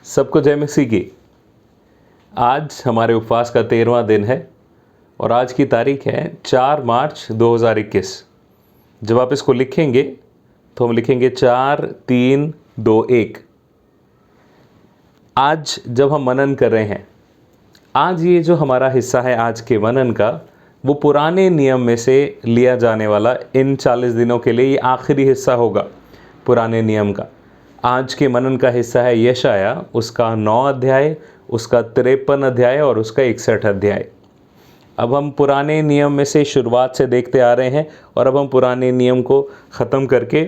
सबको जय मसीह की। आज हमारे उपवास का 13वां दिन है और आज की तारीख है 4 मार्च 2021। जब आप इसको लिखेंगे तो हम लिखेंगे 4-3-2-1। आज जब हम मनन कर रहे हैं, आज ये जो हमारा हिस्सा है आज के मनन का, वो पुराने नियम में से लिया जाने वाला इन 40 दिनों के लिए ये आखिरी हिस्सा होगा पुराने नियम का। आज के मनन का हिस्सा है यशाया, उसका 9 अध्याय, उसका 53 अध्याय और उसका 61 अध्याय। अब हम पुराने नियम में से शुरुआत से देखते आ रहे हैं और अब हम पुराने नियम को ख़त्म करके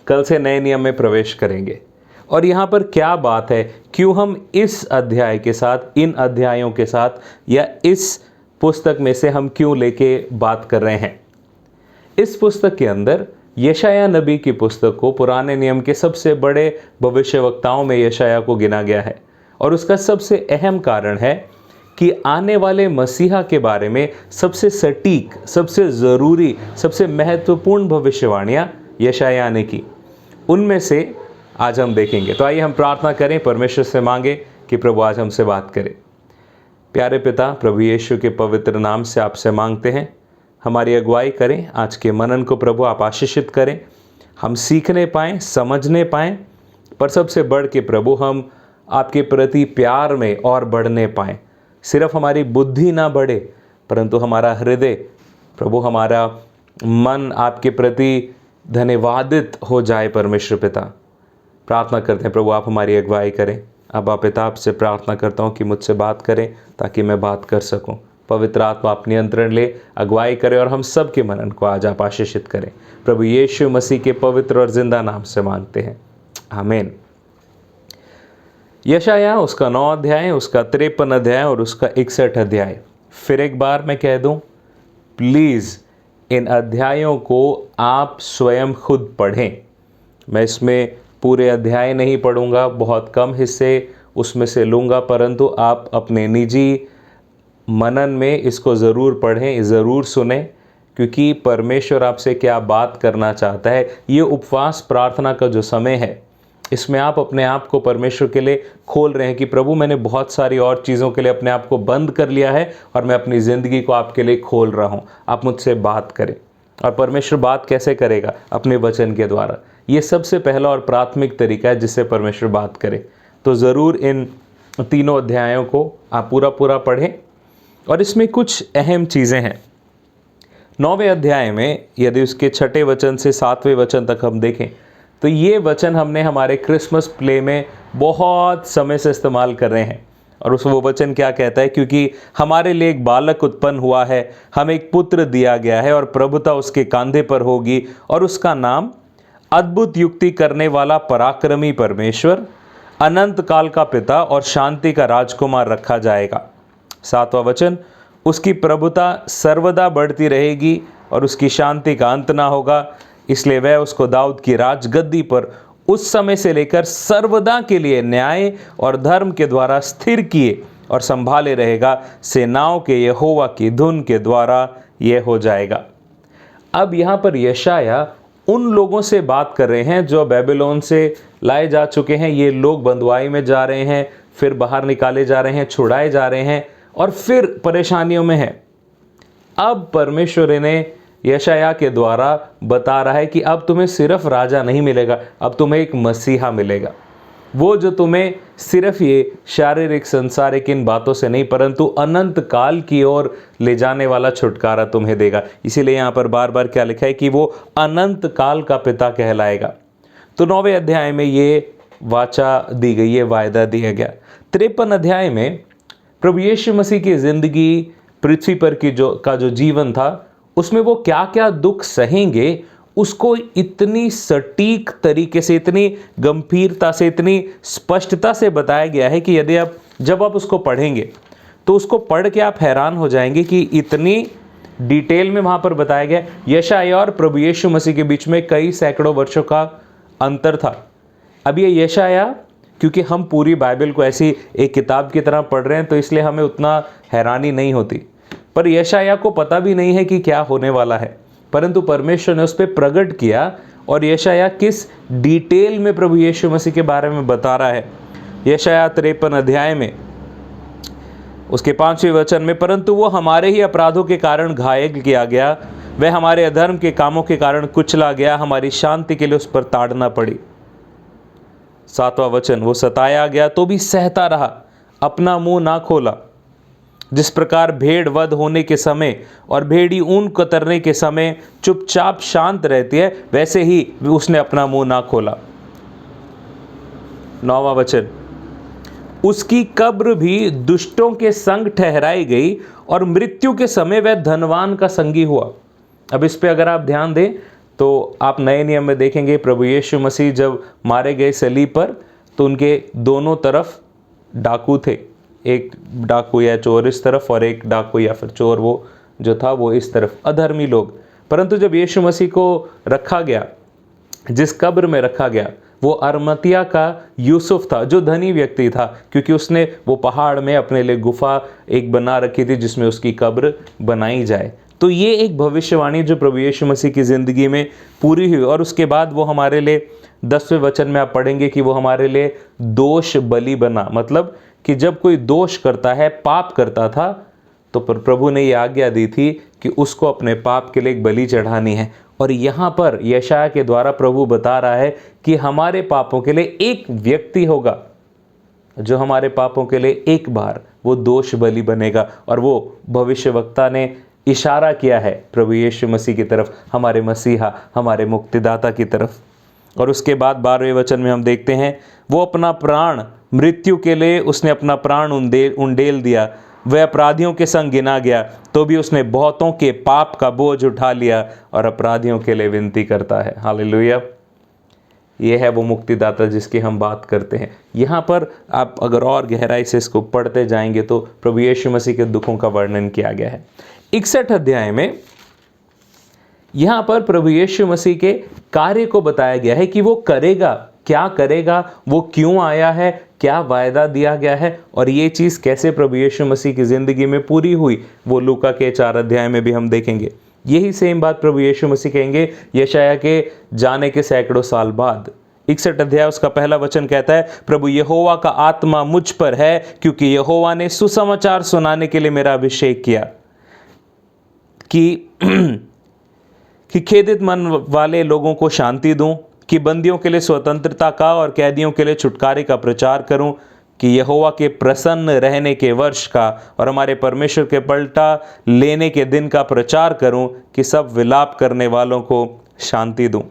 कल से नए नियम में प्रवेश करेंगे। और यहाँ पर क्या बात है, क्यों हम इस अध्याय के साथ, इन अध्यायों के साथ या इस पुस्तक में से हम क्यों लेके बात कर रहे हैं। इस पुस्तक के अंदर यशाया नबी की पुस्तक को पुराने नियम के सबसे बड़े भविष्यवक्ताओं में यशाया को गिना गया है और उसका सबसे अहम कारण है कि आने वाले मसीहा के बारे में सबसे सटीक, सबसे ज़रूरी, सबसे महत्वपूर्ण भविष्यवाणियाँ यशाया ने की। उनमें से आज हम देखेंगे। तो आइए हम प्रार्थना करें, परमेश्वर से मांगे कि प्रभु आज हमसे बात करें। प्यारे पिता, प्रभु यीशु के पवित्र नाम से आपसे मांगते हैं, हमारी अगुवाई करें। आज के मनन को प्रभु आप आशीषित करें, हम सीखने पाएँ, समझने पाएँ, पर सबसे बढ़ के प्रभु हम आपके प्रति प्यार में और बढ़ने पाएँ। सिर्फ हमारी बुद्धि ना बढ़े परंतु हमारा हृदय, प्रभु हमारा मन आपके प्रति धन्यवादित हो जाए। परमेश्वर पिता, प्रार्थना करते हैं प्रभु आप हमारी अगुवाई करें। अब आप पिता आपसे प्रार्थना करता हूँ कि मुझसे बात करें ताकि मैं बात कर सकूं। पवित्र आत्मा आप नियंत्रण ले, अगुवाई करें और हम सब के मनन को आज आप आशीषित करें। प्रभु यीशु मसीह के पवित्र और जिंदा नाम से मांगते हैं, आमीन। यशाया उसका 9 अध्याय, उसका 53 अध्याय और उसका 61 अध्याय। फिर एक बार मैं कह दूं, प्लीज़ इन अध्यायों को आप स्वयं खुद पढ़ें। मैं इसमें पूरे अध्याय नहीं पढ़ूंगा, बहुत कम हिस्से उसमें से लूँगा, परंतु आप अपने निजी मनन में इसको ज़रूर पढ़ें, ज़रूर सुने, क्योंकि परमेश्वर आपसे क्या बात करना चाहता है। ये उपवास प्रार्थना का जो समय है, इसमें आप अपने आप को परमेश्वर के लिए खोल रहे हैं कि प्रभु मैंने बहुत सारी और चीज़ों के लिए अपने आप को बंद कर लिया है और मैं अपनी ज़िंदगी को आपके लिए खोल रहा हूँ, आप मुझसे बात करें। और परमेश्वर बात कैसे करेगा? अपने वचन के द्वारा। ये सबसे पहला और प्राथमिक तरीका है जिससे परमेश्वर बात करे। तो ज़रूर इन तीनों अध्यायों को आप पूरा पढ़ें। और इसमें कुछ अहम चीज़ें हैं। 9वें अध्याय में यदि उसके 6ठे वचन से 7वें वचन तक हम देखें तो ये वचन हमने हमारे क्रिसमस प्ले में बहुत समय से इस्तेमाल कर रहे हैं। और वो वचन क्या कहता है? क्योंकि हमारे लिए एक बालक उत्पन्न हुआ है, हमें एक पुत्र दिया गया है और प्रभुता उसके कंधे पर होगी और उसका नाम अद्भुत युक्ति करने वाला, पराक्रमी परमेश्वर, अनंत काल का पिता और शांति का राजकुमार रखा जाएगा। 7वां वचन, उसकी प्रभुता सर्वदा बढ़ती रहेगी और उसकी शांति का अंत ना होगा, इसलिए वह उसको दाऊद की राजगद्दी पर उस समय से लेकर सर्वदा के लिए न्याय और धर्म के द्वारा स्थिर किए और संभाले रहेगा। सेनाओं के यहोवा की धुन के द्वारा यह हो जाएगा। अब यहाँ पर यशाया उन लोगों से बात कर रहे हैं जो बेबीलोन से लाए जा चुके हैं। ये लोग बंधुआई में जा रहे हैं, फिर बाहर निकाले जा रहे हैं, छुड़ाए जा रहे हैं और फिर परेशानियों में है। अब परमेश्वर इन्हें यशाया के द्वारा बता रहा है कि अब तुम्हें सिर्फ राजा नहीं मिलेगा, अब तुम्हें एक मसीहा मिलेगा। वो जो तुम्हें सिर्फ ये शारीरिक संसारिक इन बातों से नहीं परंतु अनंत काल की ओर ले जाने वाला छुटकारा तुम्हें देगा। इसीलिए यहाँ पर बार बार क्या लिखा है कि वो अनंत काल का पिता कहलाएगा। तो 9वें अध्याय में ये वाचा दी गई, ये वायदा दिया गया। 53 अध्याय में प्रभु यीशु मसीह की ज़िंदगी, पृथ्वी पर की जो जीवन था, उसमें वो क्या क्या दुख सहेंगे, उसको इतनी सटीक तरीके से, इतनी गंभीरता से, इतनी स्पष्टता से बताया गया है कि यदि जब आप उसको पढ़ेंगे तो उसको पढ़ के आप हैरान हो जाएंगे कि इतनी डिटेल में वहाँ पर बताया गया। यशाया और प्रभु यीशु मसीह के बीच में कई सैकड़ों वर्षों का अंतर था। अब ये यशाया, क्योंकि हम पूरी बाइबल को ऐसी एक किताब की तरह पढ़ रहे हैं तो इसलिए हमें उतना हैरानी नहीं होती, पर यशाया को पता भी नहीं है कि क्या होने वाला है, परंतु परमेश्वर ने उस पर प्रकट किया। और यशाया किस डिटेल में प्रभु यीशु मसीह के बारे में बता रहा है, यशायाह 53 अध्याय में उसके 5वें वचन में, परंतु वो हमारे ही अपराधों के कारण घायल किया गया, वह हमारे अधर्म के कामों के कारण कुचला गया, हमारी शांति के लिए उस पर ताड़ना पड़ी। 7वां वचन, वो सताया गया तो भी सहता रहा, अपना मुंह ना खोला। जिस प्रकार भेड़ वध होने के समय और भेड़ी ऊन कतरने के समय चुपचाप शांत रहती है, वैसे ही उसने अपना मुंह ना खोला। 9वां वचन, उसकी कब्र भी दुष्टों के संग ठहराई गई और मृत्यु के समय वह धनवान का संगी हुआ। अब इस पे अगर आप ध्यान दें तो आप नए नियम में देखेंगे, प्रभु यीशु मसीह जब मारे गए सलीब पर, तो उनके दोनों तरफ डाकू थे, एक डाकू या चोर इस तरफ और एक डाकू या फिर चोर वो जो था वो इस तरफ, अधर्मी लोग। परंतु जब यीशु मसीह को रखा गया, जिस कब्र में रखा गया, वो अरमतिया का यूसुफ था, जो धनी व्यक्ति था, क्योंकि उसने वो पहाड़ में अपने लिए गुफा एक बना रखी थी जिसमें उसकी कब्र बनाई जाए। तो ये एक भविष्यवाणी जो प्रभु यीशु मसीह की ज़िंदगी में पूरी हुई। और उसके बाद वो हमारे लिए 10वें वचन में आप पढ़ेंगे कि वो हमारे लिए दोष बलि बना। मतलब कि जब कोई दोष करता है, पाप करता था, तो प्रभु ने ये आज्ञा दी थी कि उसको अपने पाप के लिए एक बलि चढ़ानी है। और यहाँ पर यशायाह के द्वारा प्रभु बता रहा है कि हमारे पापों के लिए एक व्यक्ति होगा जो हमारे पापों के लिए एक बार वो दोष बलि बनेगा। और वो भविष्यवक्ता ने इशारा किया है प्रभु यीशु मसीह की तरफ, हमारे मसीहा, हमारे मुक्तिदाता की तरफ। और उसके बाद 12वें वचन में हम देखते हैं, वो अपना प्राण मृत्यु के लिए उसने अपना प्राण उंडेल दिया, वह अपराधियों के संग गिना गया, तो भी उसने बहुतों के पाप का बोझ उठा लिया और अपराधियों के लिए विनती करता है। हालेलुया। ये है वो मुक्तिदाता जिसकी हम बात करते हैं। यहाँ पर आप अगर और गहराई से इसको पढ़ते जाएंगे तो प्रभु यीशु मसीह के दुखों का वर्णन किया गया है। 61 अध्याय में यहाँ पर प्रभु यीशु मसीह के कार्य को बताया गया है कि वो करेगा, क्या करेगा, वो क्यों आया है, क्या वायदा दिया गया है, और ये चीज़ कैसे प्रभु यीशु मसीह की ज़िंदगी में पूरी हुई, वो लूका के 4 अध्याय में भी हम देखेंगे। यही सेम बात प्रभु यीशु मसीह कहेंगे यशायाह के जाने के सैकड़ों साल बाद। 61 अध्याय उसका पहला वचन कहता है, प्रभु यहोवा का आत्मा मुझ पर है, क्योंकि यहोवा ने सुसमाचार सुनाने के लिए मेरा अभिषेक किया कि खेदित मन वाले लोगों को शांति दूं, कि बंदियों के लिए स्वतंत्रता का और कैदियों के लिए छुटकारे का प्रचार करूं, कि यहोवा के प्रसन्न रहने के वर्ष का और हमारे परमेश्वर के पलटा लेने के दिन का प्रचार करूं, कि सब विलाप करने वालों को शांति दूं।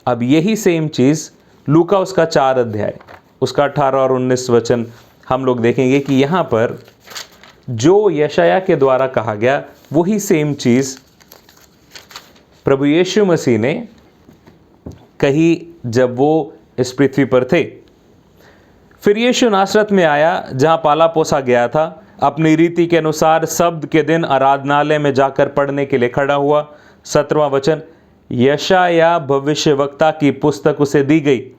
अब यही सेम चीज़ लूका उसका 4 अध्याय उसका 18 और 19 वचन हम लोग देखेंगे कि यहाँ पर जो यशायाह के द्वारा कहा गया वही सेम चीज़ प्रभु यीशु मसीह ने कही जब वो इस पृथ्वी पर थे। फिर यीशु नासरत में आया जहाँ पाला पोसा गया था, अपनी रीति के अनुसार सब्त के दिन आराधनालय में जाकर पढ़ने के लिए खड़ा हुआ। 17वां वचन, यशायाह भविष्यवक्ता की पुस्तक उसे दी गई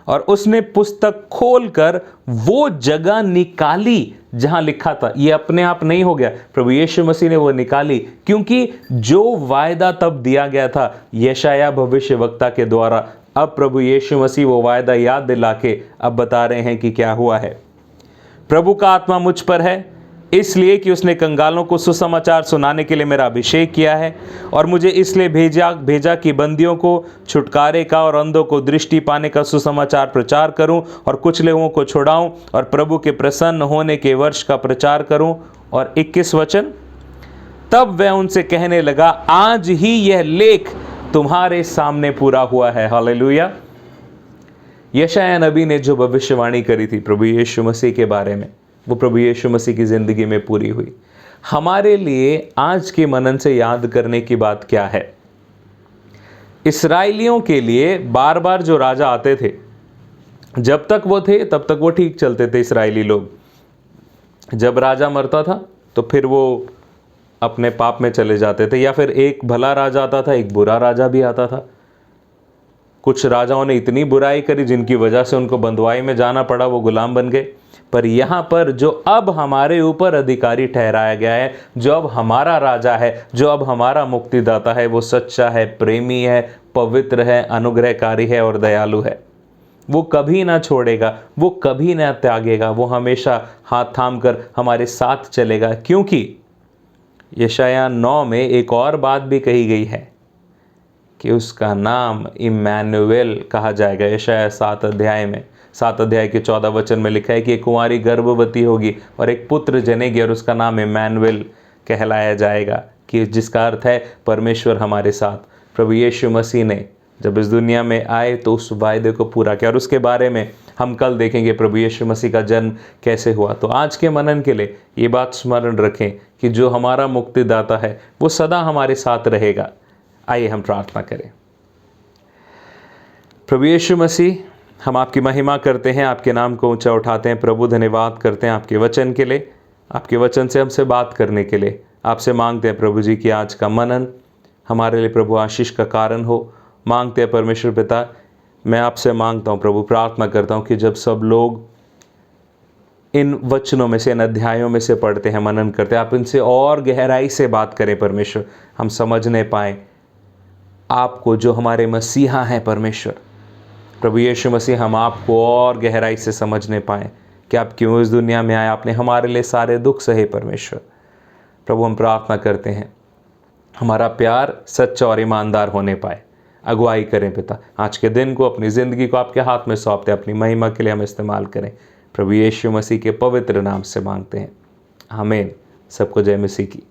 और उसने पुस्तक खोलकर वो जगह निकाली जहां लिखा था। ये अपने आप नहीं हो गया, प्रभु यीशु मसीह ने वो निकाली, क्योंकि जो वायदा तब दिया गया था यशायाह भविष्यवक्ता के द्वारा, अब प्रभु यीशु मसीह वो वायदा याद दिला के अब बता रहे हैं कि क्या हुआ है। प्रभु का आत्मा मुझ पर है, इसलिए कि उसने कंगालों को सुसमाचार सुनाने के लिए मेरा अभिषेक किया है, और मुझे इसलिए भेजा कि बंदियों को छुटकारे का और अंधों को दृष्टि पाने का सुसमाचार प्रचार करूं, और कुछ लोगों को छुड़ाऊं, और प्रभु के प्रसन्न होने के वर्ष का प्रचार करूं। और 21 वचन, तब वह उनसे कहने लगा, आज ही यह लेख तुम्हारे सामने पूरा हुआ है। हालेलुया। यशायाह नबी ने जो भविष्यवाणी करी थी प्रभु यीशु मसीह के बारे में, वो प्रभु यीशु मसीह की ज़िंदगी में पूरी हुई। हमारे लिए आज के मनन से याद करने की बात क्या है? इस्राएलियों के लिए बार बार जो राजा आते थे, जब तक वो थे तब तक वो ठीक चलते थे इस्राएली लोग। जब राजा मरता था तो फिर वो अपने पाप में चले जाते थे, या फिर एक भला राजा आता था, एक बुरा राजा भी आता था। कुछ राजाओं ने इतनी बुराई करी जिनकी वजह से उनको बंधुआई में जाना पड़ा, वो गुलाम बन गए। पर यहाँ पर जो अब हमारे ऊपर अधिकारी ठहराया गया है, जो अब हमारा राजा है, जो अब हमारा मुक्तिदाता है, वो सच्चा है, प्रेमी है, पवित्र है, अनुग्रहकारी है और दयालु है। वो कभी ना छोड़ेगा, वो कभी ना त्यागेगा, वो हमेशा हाथ थाम कर हमारे साथ चलेगा। क्योंकि यशायाह 9 में एक और बात भी कही गई है कि उसका नाम इम्मानुएल कहा जाएगा। यशायाह 7 अध्याय में 7 अध्याय के 14 वचन में लिखा है कि एक कुंवारी गर्भवती होगी और एक पुत्र जनेगी और उसका नाम इम्मानुएल कहलाया जाएगा, कि जिसका अर्थ है परमेश्वर हमारे साथ। प्रभु यीशु मसीह ने जब इस दुनिया में आए तो उस वायदे को पूरा किया, और उसके बारे में हम कल देखेंगे प्रभु यीशु मसीह का जन्म कैसे हुआ। तो आज के मनन के लिए ये बात स्मरण रखें कि जो हमारा मुक्तिदाता है वो सदा हमारे साथ रहेगा। आइए हम प्रार्थना करें। प्रभु यीशु मसीह, हम आपकी महिमा करते हैं, आपके नाम को ऊंचा उठाते हैं। प्रभु धन्यवाद करते हैं आपके वचन के लिए, आपके वचन से हमसे बात करने के लिए। आपसे मांगते हैं प्रभु जी कि आज का मनन हमारे लिए प्रभु आशीष का कारण हो। मांगते हैं परमेश्वर पिता, मैं आपसे मांगता हूँ प्रभु, प्रार्थना करता हूँ कि जब सब लोग इन वचनों में से, इन अध्यायों में से पढ़ते हैं, मनन करते हैं, आप इनसे और गहराई से बात करें परमेश्वर, हम समझने पाएँ आपको जो हमारे मसीहा हैं परमेश्वर। प्रभु यीशु मसीह, हम आपको और गहराई से समझने पाएँ कि आप क्यों इस दुनिया में आए, आपने हमारे लिए सारे दुख सहे परमेश्वर। प्रभु हम प्रार्थना करते हैं हमारा प्यार सच्चा और ईमानदार होने पाए। अगुवाई करें पिता, आज के दिन को, अपनी ज़िंदगी को आपके हाथ में सौंपते, अपनी महिमा के लिए हम इस्तेमाल करें। प्रभु यीशु मसीह के पवित्र नाम से मांगते हैं, आमीन। सबको जय मसीह की।